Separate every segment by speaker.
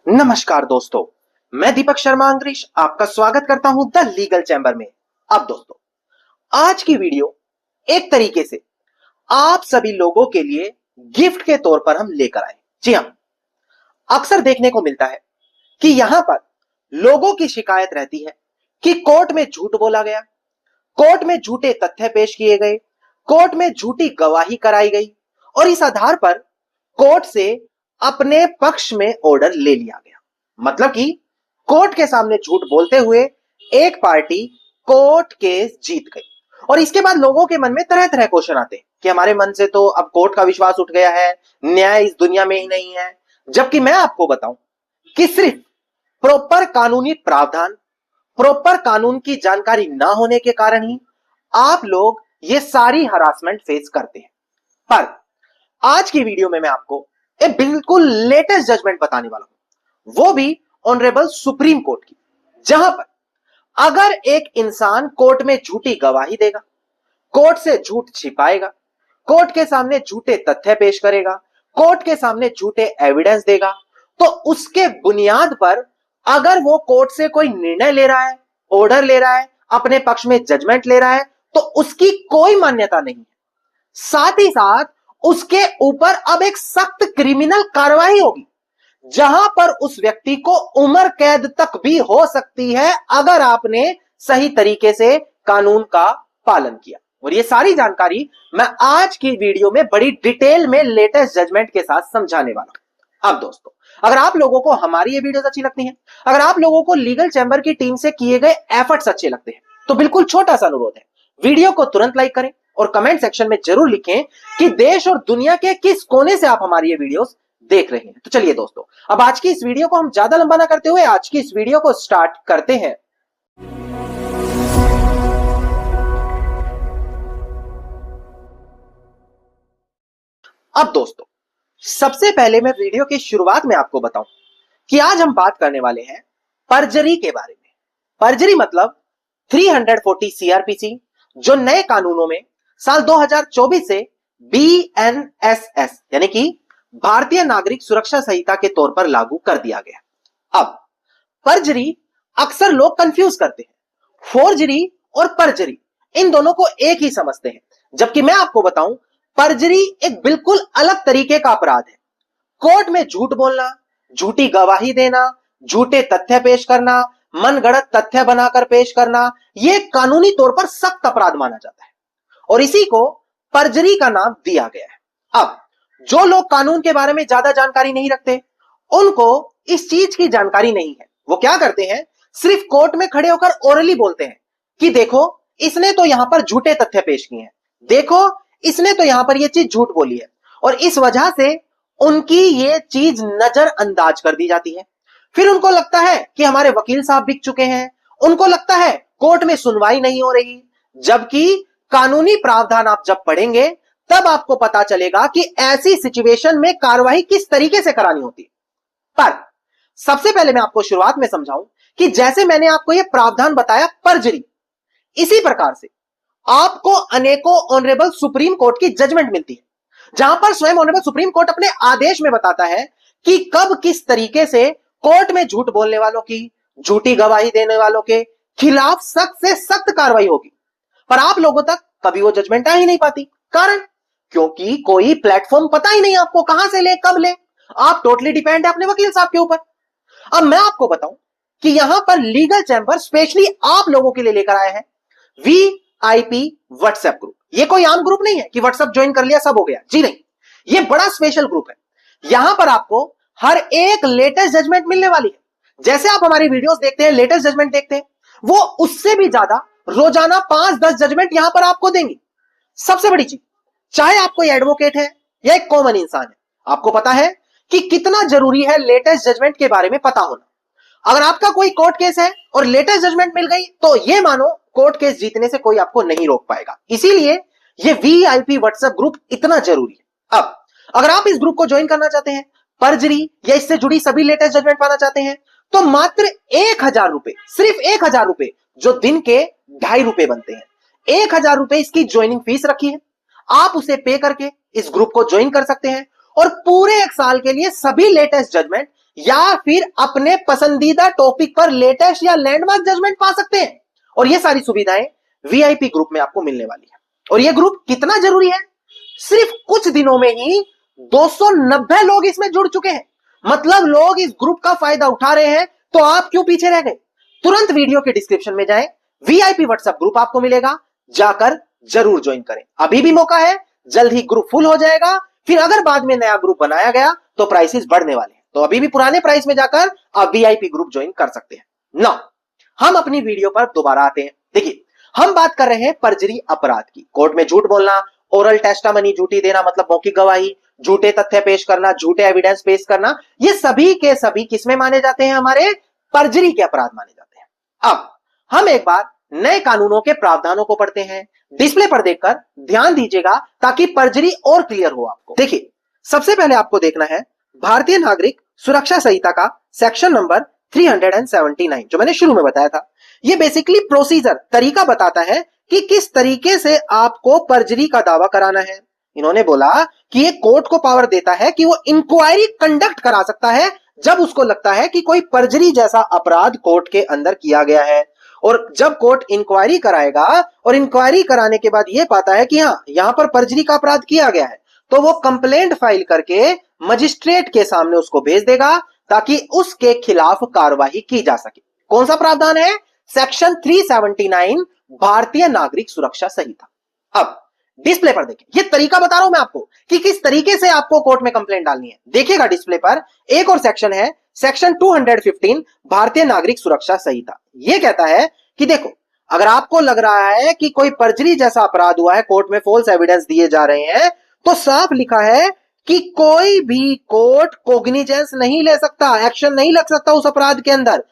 Speaker 1: नमस्कार दोस्तों, मैं दीपक शर्मा अंग्रीश आपका स्वागत करता हूं द लीगल चैम्बर में। अब दोस्तों, आज की वीडियो एक तरीके से आप सभी लोगों के लिए गिफ्ट के तौर पर हम लेकर आए। जी हां, अक्सर देखने को मिलता है कि यहां पर लोगों की शिकायत रहती है कि कोर्ट में झूठ बोला गया, कोर्ट में झूठे तथ्य पेश किए गए, कोर्ट में झूठी गवाही कराई गई और इस आधार पर कोर्ट से अपने पक्ष में ऑर्डर ले लिया गया। मतलब कि कोर्ट के सामने झूठ बोलते हुए एक पार्टी कोर्ट केस जीत गई और इसके बाद लोगों के मन में तरह तरह क्वेश्चन आते हैं कि हमारे मन से तो अब कोर्ट का विश्वास उठ गया है, न्याय इस दुनिया में ही नहीं है। जबकि मैं आपको बताऊं कि सिर्फ प्रॉपर कानूनी प्रावधान, प्रॉपर कानून की जानकारी ना होने के कारण ही आप लोग ये सारी हरासमेंट फेस करते हैं। पर आज की वीडियो में मैं आपको एक बिल्कुल लेटेस्ट जजमेंट बताने वाला हूं, वो भी ऑनरेबल सुप्रीम कोर्ट की, जहां पर अगर एक इंसान कोर्ट में झूठी गवाही देगा, कोर्ट से झूठ छिपाएगा, कोर्ट के सामने झूठे तथ्य पेश करेगा, कोर्ट के सामने झूठे एविडेंस देगा, तो उसके बुनियाद पर अगर वो कोर्ट से कोई निर्णय ले रहा है, ऑर्डर ले रहा है, अपने पक्ष में जजमेंट ले रहा है, तो उसकी कोई मान्यता नहीं है। साथ ही साथ उसके ऊपर अब एक सख्त क्रिमिनल कार्रवाई होगी, जहां पर उस व्यक्ति को उम्र कैद तक भी हो सकती है अगर आपने सही तरीके से कानून का पालन किया। और ये सारी जानकारी मैं आज की वीडियो में बड़ी डिटेल में लेटेस्ट जजमेंट के साथ समझाने वाला हूं। अब दोस्तों, अगर आप लोगों को हमारी ये वीडियोस अच्छी लगती हैं, अगर आप लोगों को लीगल चैम्बर की टीम से किए गए एफर्ट्स अच्छे लगते हैं, तो बिल्कुल छोटा सा अनुरोध है, वीडियो को तुरंत लाइक करें और कमेंट सेक्शन में जरूर लिखें कि देश और दुनिया के किस कोने से आप हमारी ये वीडियोस देख रहे हैं। तो चलिए दोस्तों, अब आज की इस वीडियो को हम ज्यादा लंबा ना करते हुए आज की इस वीडियो को स्टार्ट करते हैं। अब दोस्तों, सबसे पहले मैं वीडियो की शुरुआत में आपको बताऊं कि आज हम बात करने वाले हैं परजरी के बारे में। परजरी मतलब 340 सीआरपीसी, जो नए कानूनों में साल 2024 से बीएनएसएस यानी कि भारतीय नागरिक सुरक्षा संहिता के तौर पर लागू कर दिया गया। अब परजरी अक्सर लोग कंफ्यूज करते हैं, फोर्जरी और परजरी इन दोनों को एक ही समझते हैं, जबकि मैं आपको बताऊं परजरी एक बिल्कुल अलग तरीके का अपराध है। कोर्ट में झूठ बोलना, झूठी गवाही देना, झूठे तथ्य पेश करना, मनगढ़ंत तथ्य बनाकर पेश करना, यह कानूनी तौर पर सख्त अपराध माना जाता है और इसी को परजरी का नाम दिया गया है। अब जो लोग कानून के बारे में ज्यादा जानकारी नहीं रखते, उनको इस चीज की जानकारी नहीं है, वो क्या करते हैं, सिर्फ कोर्ट में खड़े होकर ओरली बोलते हैं कि देखो इसने तो यहां पर झूठे तथ्य पेश किए हैं, देखो इसने तो यहां पर यह चीज झूठ बोली है, और इस वजह से उनकी ये चीज नजरअंदाज कर दी जाती है। फिर उनको लगता है कि हमारे वकील साहब बिक चुके हैं, उनको लगता है कोर्ट में सुनवाई नहीं हो रही, जबकि कानूनी प्रावधान आप जब पढ़ेंगे तब आपको पता चलेगा कि ऐसी सिचुएशन में कार्रवाई किस तरीके से करानी होती है। पर सबसे पहले मैं आपको शुरुआत में समझाऊं कि जैसे मैंने आपको यह प्रावधान बताया परजरी, इसी प्रकार से आपको अनेकों ऑनरेबल सुप्रीम कोर्ट की जजमेंट मिलती है, जहां पर स्वयं ऑनरेबल सुप्रीम कोर्ट अपने आदेश में बताता है कि कब किस तरीके से कोर्ट में झूठ बोलने वालों की, झूठी गवाही देने वालों के खिलाफ सख्त से सख्त कार्रवाई होगी। पर आप लोगों तक कभी वो जजमेंट आ ही नहीं पाती। कारण, क्योंकि कोई प्लेटफॉर्म पता ही नहीं आपको कहां से ले, कब ले। आप टोटली डिपेंड है अपने वकील साहब के ऊपर। अब मैं आपको बताऊं कि यहां पर लीगल चैम्बर स्पेशली आप लोगों के लिए लेकर आया है वीआईपी व्हाट्सएप ग्रुप। ये कोई आम ग्रुप नहीं है कि व्हाट्सएप ज्वाइन कर लिया सब हो गया, जी नहीं, ये बड़ा स्पेशल ग्रुप है। यहां पर आपको हर एक लेटेस्ट जजमेंट मिलने वाली है। जैसे आप हमारी वीडियोस देखते हैं, लेटेस्ट जजमेंट देखते हैं, वो उससे भी ज्यादा रोजाना 5-10 जजमेंट यहां पर आपको देंगी। सबसे बड़ी चीज, चाहे आप कोई एडवोकेट है या एक कॉमन इंसान है, आपको पता है कि कितना जरूरी है लेटेस्ट जजमेंट के बारे में पता होना। अगर आपका कोई कोर्ट केस है और लेटेस्ट जजमेंट मिल गई, तो यह मानो कोर्ट केस जीतने से कोई आपको नहीं रोक पाएगा। इसीलिए यह वीआईपी व्हाट्सएप ग्रुप इतना जरूरी है। अब अगर आप इस ग्रुप को ज्वाइन करना चाहते हैं, परजरी या इससे जुड़ी सभी लेटेस्ट जजमेंट पाना चाहते हैं, तो मात्र 1000 रुपए, सिर्फ 1000 रुपए, जो दिन के 2.5 रुपए बनते हैं, 1000 रुपए इसकी ज्वाइनिंग फीस रखी है। आप उसे पे करके इस ग्रुप को ज्वाइन कर सकते हैं और पूरे 1 साल के लिए सभी लेटेस्ट जजमेंट या फिर अपने पसंदीदा टॉपिक पर लेटेस्ट या लैंडमार्क जजमेंट पा सकते हैं। और ये सारी सुविधाएं वीआईपी ग्रुप में आपको मिलने वाली है। और ये ग्रुप कितना जरूरी है, सिर्फ कुछ दिनों में ही 290 लोग इसमें जुड़ चुके हैं। मतलब लोग इस ग्रुप का फायदा उठा रहे हैं, तो आप क्यों पीछे रह गए। तुरंत वीडियो के डिस्क्रिप्शन में जाएं, वीआईपी व्हाट्सएप ग्रुप आपको मिलेगा, जाकर जरूर ज्वाइन करें। अभी भी मौका है, जल्द ही ग्रुप फुल हो जाएगा। फिर अगर बाद में नया ग्रुप बनाया गया तो प्राइसेस बढ़ने वाले हैं, तो अभी भी पुराने प्राइस में जाकर आप वीआईपी ग्रुप ज्वाइन कर सकते हैं ना। हम अपनी वीडियो पर दोबारा आते हैं। देखिए, हम बात कर रहे हैं परजरी अपराध की। कोर्ट में झूठ बोलना, ओरल टेस्टामनी झूठी देना मतलब मौखिक गवाही, झूठे तथ्य पेश करना, झूठे एविडेंस पेश करना, ये सभी के सभी किसमें माने जाते हैं, हमारे परजरी के अपराध माने जाते हैं। अब हम एक बार नए कानूनों के प्रावधानों को पढ़ते हैं। डिस्प्ले पर देखकर ध्यान दीजिएगा ताकि परजरी और क्लियर हो आपको। देखिए, सबसे पहले आपको देखना है भारतीय नागरिक सुरक्षा संहिता का सेक्शन नंबर 379, जो मैंने शुरू में बताया था। ये बेसिकली प्रोसीजर, तरीका बताता है कि किस तरीके से आपको परजरी का दावा कराना है। इन्होंने बोला कि ये कोर्ट को पावर देता है कि वो इंक्वायरी कंडक्ट करा सकता है जब उसको लगता है कि कोई परजरी जैसा अपराध कोर्ट के अंदर किया गया है। और जब कोर्ट इंक्वायरी कराएगा और इंक्वायरी कराने के बाद ये पाता है कि हाँ, यहां पर परजरी का अपराध किया गया है, तो वो कंप्लेंट फाइल करके मजिस्ट्रेट के सामने उसको भेज देगा ताकि उसके खिलाफ कार्रवाई की जा सके। कौन सा प्रावधान है, सेक्शन 379 भारतीय नागरिक सुरक्षा संहिता। अब डिस्प्ले पर देखिए, ये तरीका बता रहा हूं मैं आपको कि किस तरीके से आपको कोर्ट में कंप्लेंट डालनी है। देखिएगा डिस्प्ले पर एक और सेक्शन है, सेक्शन 215 भारतीय नागरिक सुरक्षा संहिता। ये कहता है कि देखो, अगर आपको लग रहा है कि कोई परजरी जैसा अपराध हुआ है, कोर्ट में फॉल्स एविडेंस दिए जा रहे हैं, तो साफ लिखा है कि कोई भी कोर्ट कोग्निजेंस नहीं ले सकता, एक्शन नहीं लग सकता उस अपराध के अंदर,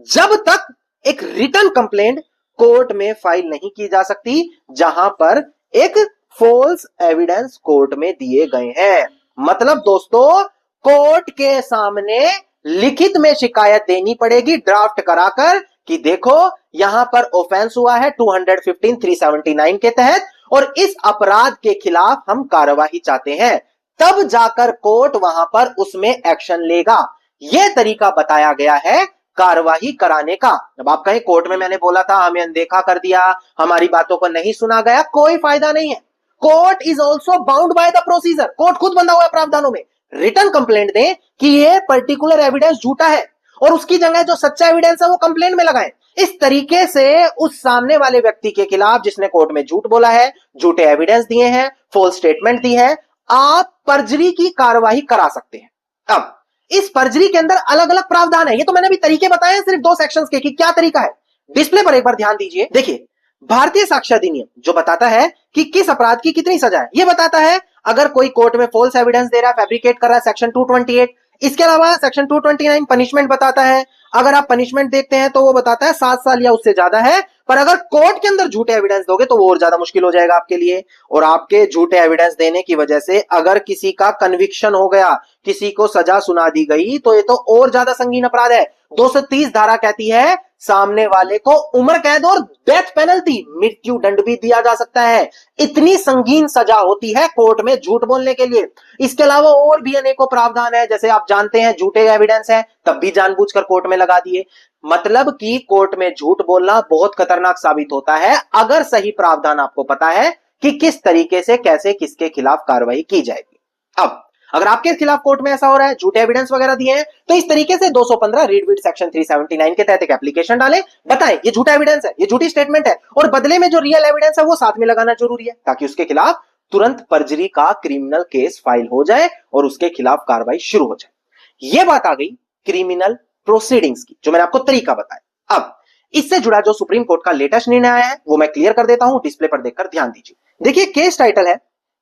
Speaker 1: जब तक एक रिटन कंप्लेंट कोर्ट में फाइल नहीं की जा सकती जहां पर एक फॉल्स एविडेंस कोर्ट में दिए गए हैं। मतलब दोस्तों, कोर्ट के सामने लिखित में शिकायत देनी पड़ेगी ड्राफ्ट कराकर कि देखो यहां पर ऑफेंस हुआ है 215 379 के तहत और इस अपराध के खिलाफ हम कार्यवाही चाहते हैं, तब जाकर कोर्ट वहां पर उसमें एक्शन लेगा। यह तरीका बताया गया है कार्यवाही कराने का। जब आप कहें कोर्ट में मैंने बोला था, हमें अनदेखा कर दिया, हमारी बातों को नहीं सुना गया, कोई फायदा नहीं है। Court is also bound by the procedure. Court खुद बंधा हुआ है प्रावधानों में। रिटन कंप्लेंट दें कि ये पर्टिकुलर एविडेंस झूठा है और उसकी जगह जो सच्चा एविडेंस है वो कंप्लेंट में लगाएं। इस तरीके से उस सामने वाले व्यक्ति के खिलाफ जिसने कोर्ट में झूठ बोला है, झूठे एविडेंस दिए हैं, फॉल्स स्टेटमेंट दी है, आप परजरी की कार्यवाही करा सकते हैं। अब इस परजरी के अंदर अलग अलग प्रावधान है। ये तो मैंने भी तरीके बताए हैं सिर्फ 2 सेक्शंस के कि क्या तरीका है। डिस्प्ले पर एक बार ध्यान दीजिए। देखिए, भारतीय साक्ष्य अधिनियम जो बताता है कि किस अपराध की कितनी सजा है, ये बताता है अगर कोई कोर्ट में फॉल्स एविडेंस दे रहा है, फैब्रिकेट कर रहा है, सेक्शन 228। इसके अलावा सेक्शन 229 पनिशमेंट बताता है। अगर आप पनिशमेंट देखते हैं तो वो बताता है 7 साल या उससे ज्यादा है, पर अगर कोर्ट के अंदर झूठे एविडेंस दोगे तो वो और ज्यादा मुश्किल हो जाएगा आपके लिए। और आपके झूठे एविडेंस देने की वजह से अगर किसी का कन्विक्शन हो गया, किसी को सजा सुना दी गई, तो ये तो और ज्यादा संगीन अपराध है। 230 धारा कहती है सामने वाले को उम्र कैद और डेथ पेनल्टी, मृत्यु दंड भी दिया जा सकता है। इतनी संगीन सजा होती है कोर्ट में झूठ बोलने के लिए। इसके अलावा और भी अनेकों प्रावधान है, जैसे आप जानते हैं झूठे एविडेंस है तब भी जानबूझकर कोर्ट में लगा दिए। मतलब कि कोर्ट में झूठ बोलना बहुत खतरनाक साबित होता है अगर सही प्रावधान आपको पता है कि किस तरीके से कैसे किसके खिलाफ कार्रवाई की जाएगी। अब अगर आपके खिलाफ कोर्ट में ऐसा हो रहा है, झूठे एविडेंस वगैरह दिए हैं, तो इस तरीके से 215 रीड विद सेक्शन 379 के तहत एक एप्लीकेशन डालें, बताएं ये झूठा एविडेंस है, ये झूठी स्टेटमेंट है, और बदले में जो रियल एविडेंस है वो साथ में लगाना जरूरी है ताकि उसके खिलाफ तुरंत परजरी का क्रिमिनल केस फाइल हो जाए और उसके खिलाफ कार्रवाई शुरू हो जाए। यह बात आ गई क्रिमिनल प्रोसीडिंग्स की, जो मैंने आपको तरीका बताया। अब इससे जुड़ा जो सुप्रीम कोर्ट का लेटेस्ट निर्णय आया है वो मैं क्लियर कर देता हूं, डिस्प्ले पर देखकर ध्यान दीजिए। देखिए, केस टाइटल है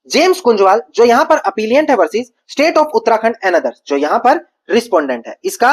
Speaker 1: जेम्स कुंजवाल, जो यहां पर अपीलियंट है, versus state of Uttarakhand and others, जो यहां पर रिस्पोंडेंट है। इसका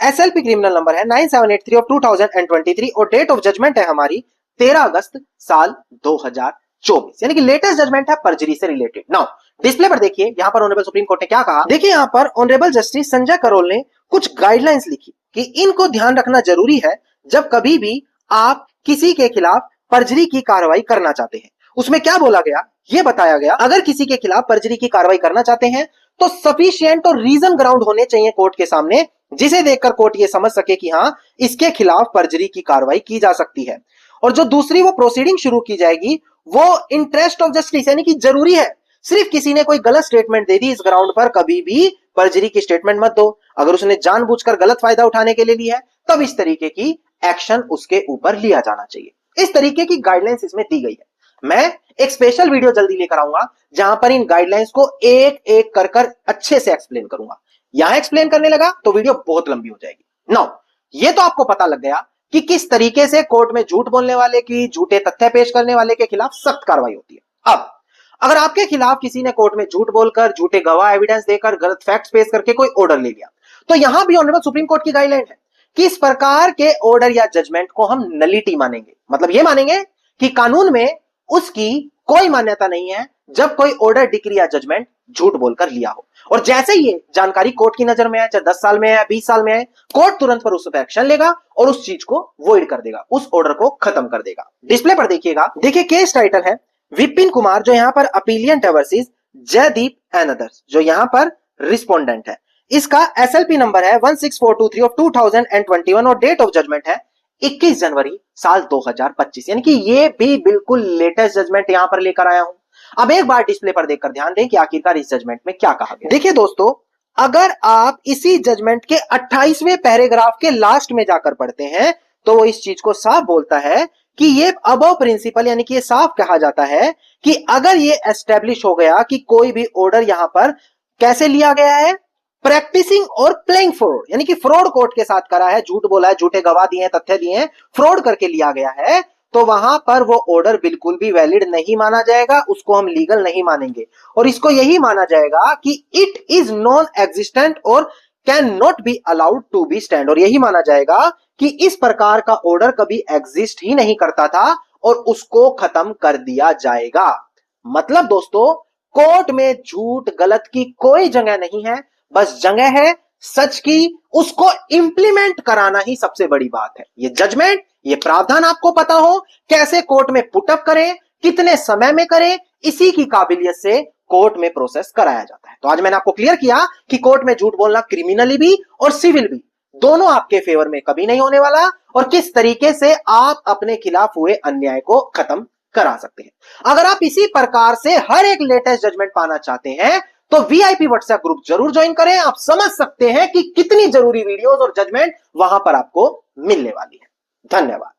Speaker 1: एसएलपी क्रिमिनल नंबर है 9783 ऑफ 2023 और डेट ऑफ जजमेंट है हमारी 13 अगस्त साल 2024, यानी कि लेटेस्ट जजमेंट है परजरी से रिलेटेड। नाउ डिस्प्ले पर देखिए, यहां पर ऑनरेबल सुप्रीम कोर्ट ने क्या कहा। देखिए, यहां पर ऑनरेबल जस्टिस संजय करोल ने कुछ गाइडलाइंस लिखी कि इनको ध्यान रखना जरूरी है जब कभी भी आप किसी के खिलाफ परजरी की कार्रवाई करना चाहते हैं। उसमें क्या बोला गया, यह बताया गया, अगर किसी के खिलाफ परजरी की कार्रवाई करना चाहते हैं तो सफिशिएंट और रीजन ग्राउंड होने चाहिए कोर्ट के सामने जिसे देखकर कोर्ट ये समझ सके कि हाँ, इसके खिलाफ पर्जरी की कार्रवाई की जा सकती है। और जो दूसरी वो प्रोसीडिंग शुरू की जाएगी वो इंटरेस्ट ऑफ जस्टिस, यानी कि जरूरी है, सिर्फ किसी ने कोई गलत स्टेटमेंट दे दी इस ग्राउंड पर कभी भी पर्जरी की स्टेटमेंट मत दो। अगर उसने जानबूझकर गलत फायदा उठाने के लिए ली है तब इस तरीके की एक्शन उसके ऊपर लिया जाना चाहिए। इस तरीके की गाइडलाइंस इसमें दी गई है। मैं एक स्पेशल वीडियो जल्दी लेकर आऊंगा जहां पर इन गाइडलाइंस को एक एक कर अच्छे से एक्सप्लेन करूंगा। यहां एक्सप्लेन करने लगा तो वीडियो बहुत लंबी हो जाएगी। नाउ ये तो आपको पता लग गया कि किस तरीके से कोर्ट में झूठ बोलने वाले की, झूठे तथ्य पेश करने वाले के खिलाफ सख्त कार्रवाई होती है। अब अगर आपके खिलाफ किसी ने कोर्ट में झूठ बोलकर, झूठे गवाह एविडेंस देकर, गलत फैक्ट्स पेश करके कोई ऑर्डर ले लिया, तो यहां भी ऑनरेबल सुप्रीम कोर्ट की गाइडलाइन है कि इस प्रकार के ऑर्डर या जजमेंट को हम नलिटी मानेंगे। मतलब ये मानेंगे कि कानून में उसकी कोई मान्यता नहीं है जब कोई ऑर्डर, डिक्री या जजमेंट झूठ बोलकर लिया हो। और जैसे ये जानकारी कोर्ट की नजर में है, चाहे 10 साल में है, 20 साल में है, कोर्ट तुरंत पर उस पर एक्शन लेगा और उस चीज को वॉइड कर देगा, उस ऑर्डर को खत्म कर देगा। डिस्प्ले पर देखिएगा, देखिए केस टाइटल है विपिन कुमार, जो यहां पर अपीलियंट है, वर्सेस जयदीप एंड अदर्स, जो यहां पर रिस्पोंडेंट है। इसका एसएलपी नंबर है 16423 ऑफ 2021 और डेट ऑफ जजमेंट है 21 जनवरी साल 2025, यानी कि ये भी बिल्कुल लेटेस्ट जजमेंट यहां पर लेकर आया हूं। अब एक बार डिस्प्ले पर देखकर ध्यान दें कि आखिरकार इस जजमेंट में क्या कहा गया। देखिए दोस्तों, अगर आप इसी जजमेंट के 28वें पैराग्राफ के लास्ट में जाकर पढ़ते हैं तो वो इस चीज को साफ बोलता है कि ये अबव प्रिंसिपल, यानी कि ये साफ कहा जाता है कि अगर ये एस्टेब्लिश हो गया कि कोई भी ऑर्डर यहां पर कैसे लिया गया है, प्रैक्टिसिंग और प्लेइंग फ्रॉड, यानी कि फ्रॉड कोर्ट के साथ करा है, झूठ बोला है, झूठे गवाह दिए, तथ्य दिए, फ्रॉड करके लिया गया है, तो वहां पर वो ऑर्डर बिल्कुल भी वैलिड नहीं माना जाएगा, उसको हम लीगल नहीं मानेंगे। और इसको यही माना जाएगा कि इट इज नॉन एग्जिस्टेंट और can not be allowed to be stand, और यही माना जाएगा कि इस प्रकार का ऑर्डर कभी एग्जिस्ट ही नहीं करता था और उसको खत्म कर दिया जाएगा। मतलब दोस्तों, कोर्ट में झूठ गलत की कोई जगह नहीं है, बस जगह है सच की, उसको इंप्लीमेंट कराना ही सबसे बड़ी बात है। ये जजमेंट, ये प्रावधान आपको पता हो, कैसे कोर्ट में पुटअप करें, कितने समय में करें, इसी की काबिलियत से कोर्ट में प्रोसेस कराया जाता है। तो आज मैंने आपको क्लियर किया कि कोर्ट में झूठ बोलना क्रिमिनली भी और सिविल भी दोनों आपके फेवर में कभी नहीं होने वाला, और किस तरीके से आप अपने खिलाफ हुए अन्याय को खत्म करा सकते हैं। अगर आप इसी प्रकार से हर एक लेटेस्ट जजमेंट पाना चाहते हैं तो वीआईपी व्हाट्सएप ग्रुप जरूर ज्वाइन करें। आप समझ सकते हैं कि कितनी जरूरी वीडियोस और जजमेंट वहां पर आपको मिलने वाली है। धन्यवाद।